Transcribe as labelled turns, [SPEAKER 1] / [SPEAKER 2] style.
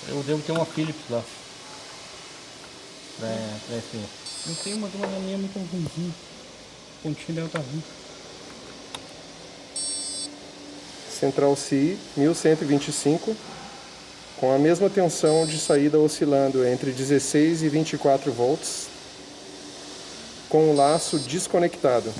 [SPEAKER 1] Eu devo ter uma Philips lá. Pra esse.
[SPEAKER 2] Não tem uma linha muito ruimzinha. Pontinho dela tá ruim.
[SPEAKER 3] Central CI 1125, com a mesma tensão de saída oscilando entre 16 e 24 volts, com o laço desconectado.